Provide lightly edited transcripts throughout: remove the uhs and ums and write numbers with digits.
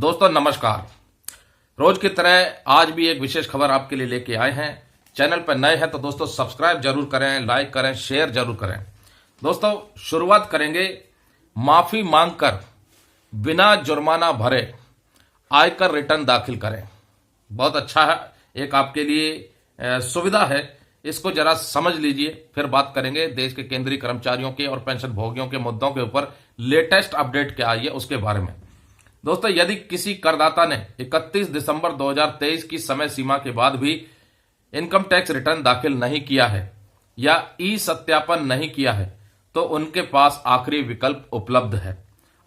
दोस्तों नमस्कार। रोज की तरह आज भी एक विशेष खबर आपके लिए लेके आए हैं। चैनल पर नए हैं तो दोस्तों सब्सक्राइब जरूर करें, लाइक करें, शेयर जरूर करें। दोस्तों शुरुआत करेंगे माफी मांगकर बिना जुर्माना भरे आयकर रिटर्न दाखिल करें। बहुत अच्छा है, एक आपके लिए सुविधा है। इसको जरा समझ लीजिए, फिर बात करेंगे देश के केंद्रीय कर्मचारियों के और पेंशन भोगियों के मुद्दों के ऊपर लेटेस्ट अपडेट क्या आई है उसके बारे में। दोस्तों यदि किसी करदाता ने 31 दिसंबर 2023 की समय सीमा के बाद भी इनकम टैक्स रिटर्न दाखिल नहीं किया है या ई सत्यापन नहीं किया है तो उनके पास आखिरी विकल्प उपलब्ध है।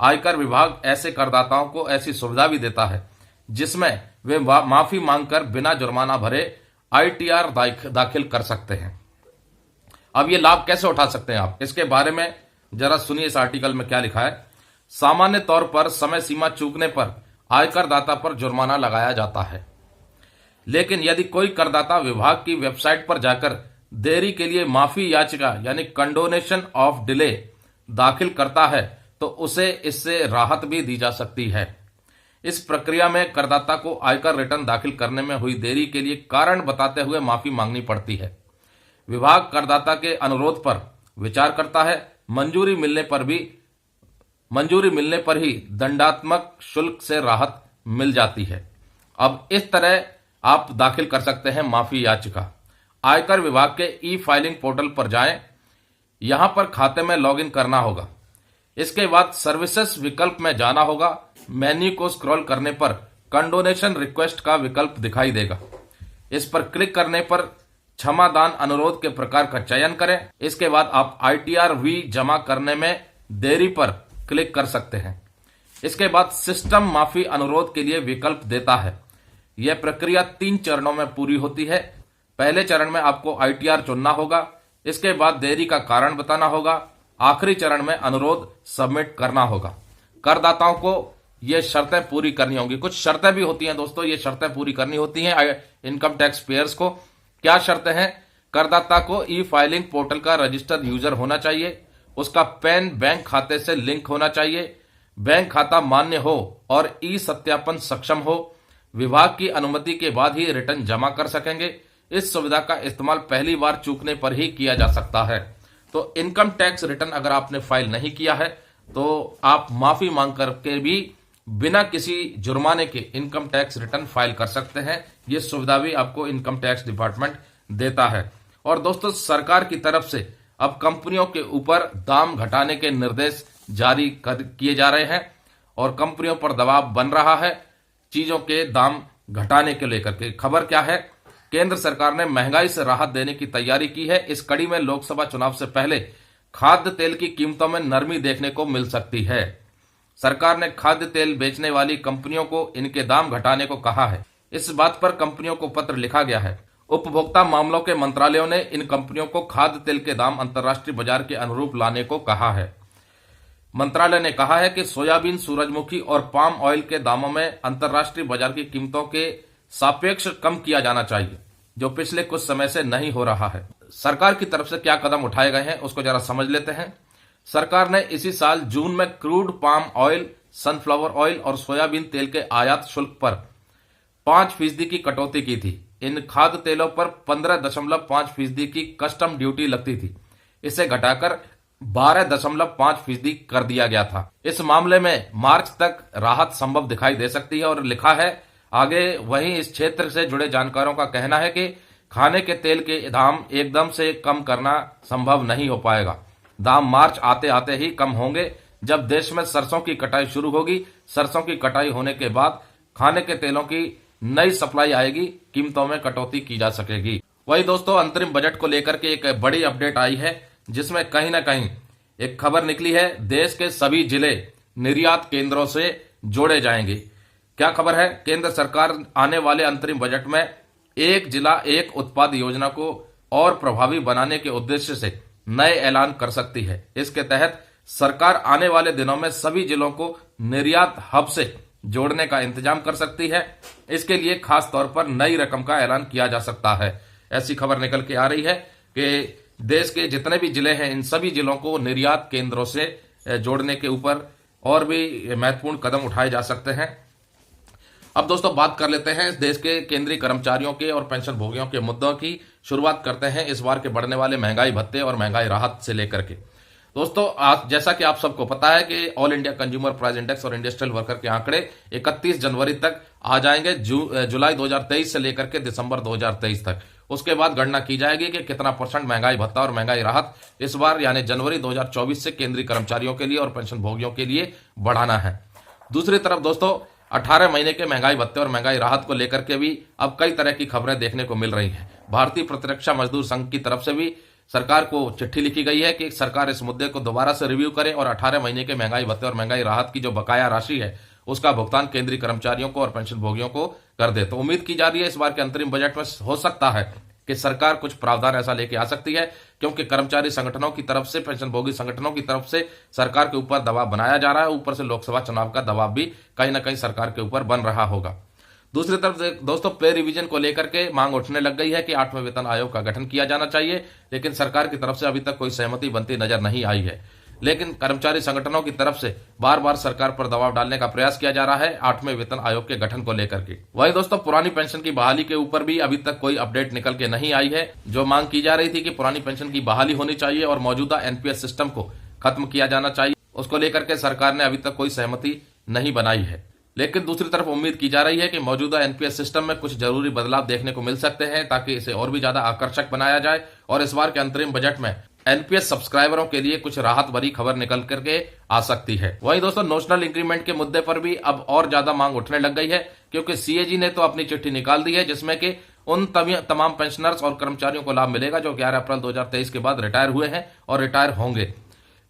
आयकर विभाग ऐसे करदाताओं को ऐसी सुविधा भी देता है जिसमें वे माफी मांगकर बिना जुर्माना भरे आईटीआर दाखिल कर सकते हैं। अब ये लाभ कैसे उठा सकते हैं आप, इसके बारे में जरा सुनिए इस आर्टिकल में क्या लिखा है। सामान्य तौर पर समय सीमा चूकने पर आयकर दाता पर जुर्माना लगाया जाता है, लेकिन यदि कोई करदाता विभाग की वेबसाइट पर जाकर देरी के लिए माफी याचिका यानी कंडोनेशन ऑफ डिले दाखिल करता है तो उसे इससे राहत भी दी जा सकती है। इस प्रक्रिया में करदाता को आयकर रिटर्न दाखिल करने में हुई देरी के लिए कारण बताते हुए माफी मांगनी पड़ती है। विभाग करदाता के अनुरोध पर विचार करता है। मंजूरी मिलने पर ही दंडात्मक शुल्क से राहत मिल जाती है। अब इस तरह आप दाखिल कर सकते हैं माफी याचिका। आयकर विभाग के ई फाइलिंग पोर्टल पर जाएं, यहां पर खाते में लॉगिन करना होगा। इसके बाद सर्विसेज विकल्प में जाना होगा। मेन्यू को स्क्रॉल करने पर कंडोनेशन रिक्वेस्ट का विकल्प दिखाई देगा। इस पर क्लिक करने पर क्षमादान अनुरोध के प्रकार का चयन करें। इसके बाद आप आईटीआर वी जमा करने में देरी पर क्लिक कर सकते हैं। इसके बाद सिस्टम माफी अनुरोध के लिए विकल्प देता है। यह प्रक्रिया 3 चरणों में पूरी होती है। पहले चरण में आपको आईटीआर चुनना होगा, इसके बाद देरी का कारण बताना होगा, आखिरी चरण में अनुरोध सबमिट करना होगा। करदाताओं को ये शर्तें पूरी करनी होंगी। कुछ शर्तें भी होती हैं दोस्तों, ये शर्तें पूरी करनी होती हैं इनकम टैक्स पेयर्स को। क्या शर्तें हैं? करदाता को ई फाइलिंग पोर्टल का रजिस्टर्ड यूजर होना चाहिए, उसका पैन बैंक खाते से लिंक होना चाहिए, बैंक खाता मान्य हो और ई सत्यापन सक्षम हो। विभाग की अनुमति के बाद ही रिटर्न जमा कर सकेंगे। इस सुविधा का इस्तेमाल पहली बार चूकने पर ही किया जा सकता है। तो इनकम टैक्स रिटर्न अगर आपने फाइल नहीं किया है तो आप माफी मांग करके भी बिना किसी जुर्माने के इनकम टैक्स रिटर्न फाइल कर सकते हैं। ये सुविधा भी आपको इनकम टैक्स डिपार्टमेंट देता है। और दोस्तों सरकार की तरफ से अब कंपनियों के ऊपर दाम घटाने के निर्देश जारी किए जा रहे हैं और कंपनियों पर दबाव बन रहा है चीजों के दाम घटाने को लेकर के। खबर क्या है? केंद्र सरकार ने महंगाई से राहत देने की तैयारी की है। इस कड़ी में लोकसभा चुनाव से पहले खाद्य तेल की कीमतों में नरमी देखने को मिल सकती है। सरकार ने खाद्य तेल बेचने वाली कंपनियों को इनके दाम घटाने को कहा है। इस बात पर कंपनियों को पत्र लिखा गया है। उपभोक्ता मामलों के मंत्रालयों ने इन कंपनियों को खाद्य तेल के दाम अंतर्राष्ट्रीय बाजार के अनुरूप लाने को कहा है। मंत्रालय ने कहा है कि सोयाबीन, सूरजमुखी और पाम ऑयल के दामों में अंतर्राष्ट्रीय बाजार की कीमतों के सापेक्ष कम किया जाना चाहिए, जो पिछले कुछ समय से नहीं हो रहा है। सरकार की तरफ से क्या कदम उठाए गए हैं उसको जरा समझ लेते हैं। सरकार ने इसी साल जून में crude palm oil, sunflower oil और सोयाबीन तेल के आयात शुल्क पर 5% की कटौती की थी। इन खाद्य तेलों पर 15.5% की कस्टम ड्यूटी लगती थी, इसे घटाकर 12.5% कर दिया गया था। इस मामले में मार्च तक राहत संभव दिखाई दे सकती है। और लिखा है आगे, वहीं इस क्षेत्र से जुड़े जानकारों का कहना है कि खाने के तेल के दाम एकदम से कम करना संभव नहीं हो पाएगा। दाम मार्च आते आते ही कम होंगे जब देश में सरसों की कटाई शुरू होगी। सरसों की कटाई होने के बाद खाने के तेलों की नई सप्लाई आएगी, कीमतों में कटौती की जा सकेगी। वही दोस्तों अंतरिम बजट को लेकर के एक बड़ी अपडेट आई है जिसमें कहीं ना कहीं एक खबर निकली है, देश के सभी जिले निर्यात केंद्रों से जोड़े जाएंगे। क्या खबर है? केंद्र सरकार आने वाले अंतरिम बजट में एक जिला एक उत्पाद योजना को और प्रभावी बनाने के उद्देश्य से नए ऐलान कर सकती है। इसके तहत सरकार आने वाले दिनों में सभी जिलों को निर्यात हब से जोड़ने का इंतजाम कर सकती है। इसके लिए खास तौर पर नई रकम का ऐलान किया जा सकता है। ऐसी खबर निकल के आ रही है कि देश के जितने भी जिले हैं इन सभी जिलों को निर्यात केंद्रों से जोड़ने के ऊपर और भी महत्वपूर्ण कदम उठाए जा सकते हैं। अब दोस्तों बात कर लेते हैं देश के केंद्रीय कर्मचारियों के और पेंशन भोगियों के मुद्दों की। शुरुआत करते हैं इस बार के बढ़ने वाले महंगाई भत्ते और महंगाई राहत से लेकर के। दोस्तों आज जैसा कि आप सबको पता है कि all India consumer price index और इंडस्ट्रियल वर्कर के आंकड़े 31 जनवरी तक आ जाएंगे, जुलाई 2023 से लेकर के दिसंबर 2023 तक। उसके बाद गणना की जाएगी कि कितना % महंगाई भत्ता और महंगाई राहत इस बार यानी जनवरी 2024 से केंद्रीय कर्मचारियों के लिए और पेंशन भोगियों के लिए बढ़ाना है। दूसरी तरफ दोस्तों 18 महीने के महंगाई भत्ते और महंगाई राहत को लेकर के भी अब कई तरह की खबरें देखने को मिल रही हैं। भारतीय प्रतिरक्षा मजदूर संघ की तरफ से भी सरकार को चिट्ठी लिखी गई है कि सरकार इस मुद्दे को दोबारा से रिव्यू करे और 18 महीने के महंगाई भत्ते और महंगाई राहत की जो बकाया राशि है उसका भुगतान केंद्रीय कर्मचारियों को और पेंशन भोगियों को कर दे। तो उम्मीद की जा रही है इस बार के अंतरिम बजट में हो सकता है कि सरकार कुछ प्रावधान ऐसा लेके आ सकती है, क्योंकि कर्मचारी संगठनों की तरफ से, पेंशन भोगी संगठनों की तरफ से सरकार के ऊपर दबाव बनाया जा रहा है। ऊपर से लोकसभा चुनाव का दबाव भी कहीं ना कहीं सरकार के ऊपर बन रहा होगा। दूसरी तरफ दोस्तों पे रिवीजन को लेकर के मांग उठने लग गई है कि 8वें वेतन आयोग का गठन किया जाना चाहिए, लेकिन सरकार की तरफ से अभी तक कोई सहमति बनती नजर नहीं आई है। लेकिन कर्मचारी संगठनों की तरफ से बार बार सरकार पर दबाव डालने का प्रयास किया जा रहा है 8वें वेतन आयोग के गठन को लेकर के। वहीं दोस्तों पुरानी पेंशन की बहाली के ऊपर भी अभी तक कोई अपडेट निकल के नहीं आई है। जो मांग की जा रही थी कि पुरानी पेंशन की बहाली होनी चाहिए और मौजूदा एनपीएस सिस्टम को खत्म किया जाना चाहिए, उसको लेकर के सरकार ने अभी तक कोई सहमति नहीं बनाई है। लेकिन दूसरी तरफ उम्मीद की जा रही है कि मौजूदा एनपीएस सिस्टम में कुछ जरूरी बदलाव देखने को मिल सकते हैं ताकि इसे और भी ज्यादा आकर्षक बनाया जाए और इस बार के अंतरिम बजट में एनपीएस सब्सक्राइबरों के लिए कुछ राहत भरी खबर निकल करके आ सकती है। वहीं दोस्तों नोशनल इंक्रीमेंट के मुद्दे पर भी अब और ज्यादा मांग उठने लग गई है, क्योंकि सीएजी ने तो अपनी चिट्ठी निकाल दी है जिसमें कि उन तमाम पेंशनर्स और कर्मचारियों को लाभ मिलेगा जो 11 अप्रैल 2023 के बाद रिटायर हुए हैं और रिटायर होंगे।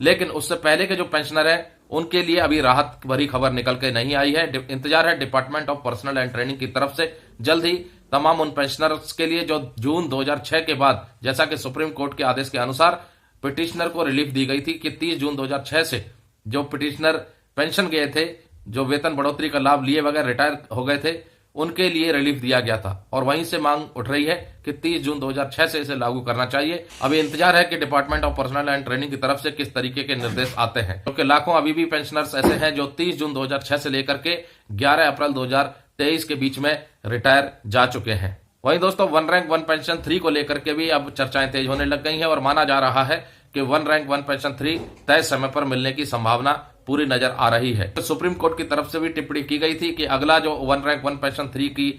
लेकिन उससे पहले के जो पेंशनर हैं उनके लिए अभी राहत भरी खबर निकल के नहीं आई है। इंतजार है department of personal and training की तरफ से जल्द ही तमाम उन पेंशनर्स के लिए जो जून 2006 के बाद, जैसा कि सुप्रीम कोर्ट के आदेश के अनुसार पिटिशनर को रिलीफ दी गई थी कि 30 जून 2006 से जो पिटिशनर पेंशन गए थे, जो वेतन बढ़ोतरी का लाभ लिए बगैर रिटायर हो गए थे, उनके लिए रिलीफ दिया गया था। और वहीं से मांग उठ रही है कि 30 जून 2006 से इसे लागू करना चाहिए। अभी इंतजार है कि department of personal and training की तरफ से किस तरीके के निर्देश आते हैं, क्योंकि लाखों अभी भी पेंशनर्स ऐसे हैं जो 30 जून 2006 से लेकर के 11 अप्रैल 2023 के बीच में रिटायर जा चुके हैं। वहीं दोस्तों 1 रैंक 1 पेंशन 3 को लेकर के भी अब चर्चाएं तेज होने लग गई हैं और माना जा रहा है कि 1 रैंक 1 पेंशन 3 तय समय पर मिलने की संभावना पूरी नजर आ रही है। तो सुप्रीम कोर्ट की तरफ से भी टिप्पणी की गई थी कि अगला जो 1 रैंक 1 पेंशन 3 की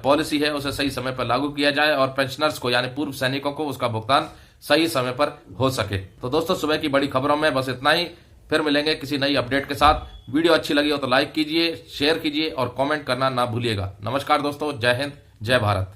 पॉलिसी है उसे सही समय पर लागू किया जाए और पेंशनर्स को यानी पूर्व सैनिकों को उसका भुगतान सही समय पर हो सके। तो दोस्तों सुबह की बड़ी खबरों में बस इतना ही। फिर मिलेंगे किसी नई अपडेट के साथ। वीडियो अच्छी लगी हो तो लाइक कीजिए, शेयर कीजिए और कमेंट करना ना भूलिएगा। नमस्कार दोस्तों, जय हिंद, जय भारत।